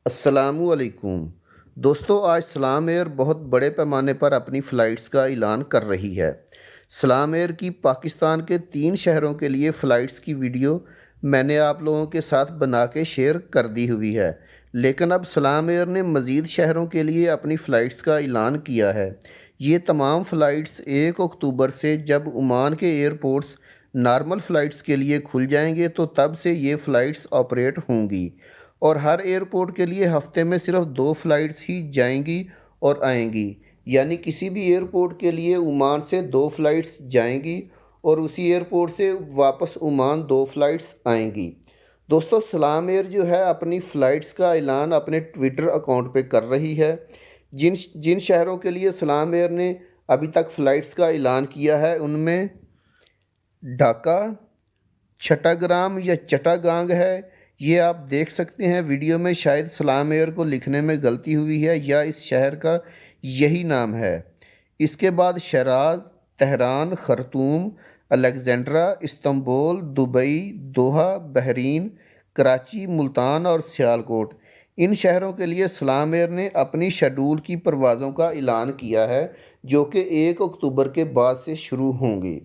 अस्सलामुअलैकुम दोस्तों, आज सलाम एयर बहुत बड़े पैमाने पर अपनी फ़्लाइट्स का ऐलान कर रही है। सलाम एयर की पाकिस्तान के 3 शहरों के लिए फ़्लाइट्स की वीडियो मैंने आप लोगों के साथ बना के शेयर कर दी हुई है, लेकिन अब सलाम एयर ने मज़ीद शहरों के लिए अपनी फ़्लाइट्स का ऐलान किया है। ये तमाम फ़्लाइट्स 1 अक्टूबर से जब ओमान के एयरपोर्ट्स नॉर्मल फ़्लाइट्स के लिए खुल जाएंगे तो तब से ये फ़्लाइट्स ऑपरेट होंगी और हर एयरपोर्ट के लिए हफ्ते में सिर्फ 2 फ़्लाइट्स ही जाएंगी और आएंगी। यानी किसी भी एयरपोर्ट के लिए ओमान से 2 फ़्लाइट्स जाएंगी और उसी एयरपोर्ट से वापस ओमान 2 फ़्लाइट्स आएंगी। दोस्तों, सलाम एयर जो है अपनी फ़्लाइट्स का ऐलान अपने ट्विटर अकाउंट पे कर रही है। जिन जिन शहरों के लिए सलाम एयर ने अभी तक फ़्लाइट्स का ऐलान किया है उनमें ढाका, चट्टाग्राम या चट्टागांग है। ये आप देख सकते हैं वीडियो में, शायद सलाम एयर को लिखने में गलती हुई है या इस शहर का यही नाम है। इसके बाद Sharaj, Tehran, खर्तूम, Alexandra, Istanbul, Dubai, दोहा, बहरीन, कराची, मुल्तान और सियालकोट। इन शहरों के लिए सलाम एयर ने अपनी शेड्यूल की परवाज़ों का ऐलान किया है, जो कि 1 अक्टूबर के बाद से शुरू होंगी।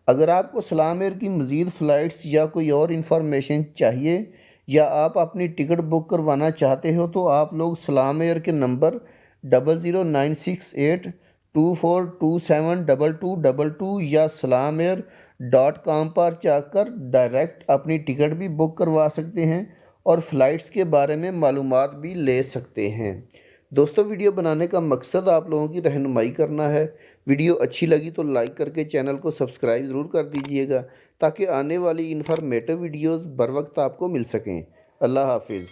अगर आपको सलाम एयर की मज़ीद फ़्लाइट्स या कोई और इन्फॉर्मेशन चाहिए या आप अपनी टिकट बुक करवाना चाहते हो तो आप लोग सलाम एयर के नंबर 009682427222 या salameir.com पर जाकर डायरेक्ट अपनी टिकट भी बुक करवा सकते हैं और फ़्लाइट्स के बारे में मालूमात भी ले सकते हैं। दोस्तों, वीडियो बनाने का मकसद आप लोगों की रहनुमाई करना है। वीडियो अच्छी लगी तो लाइक करके चैनल को सब्सक्राइब ज़रूर कर दीजिएगा ताकि आने वाली इन्फॉर्मेटिव वीडियोस बर वक्त आपको मिल सकें। अल्लाह हाफिज़।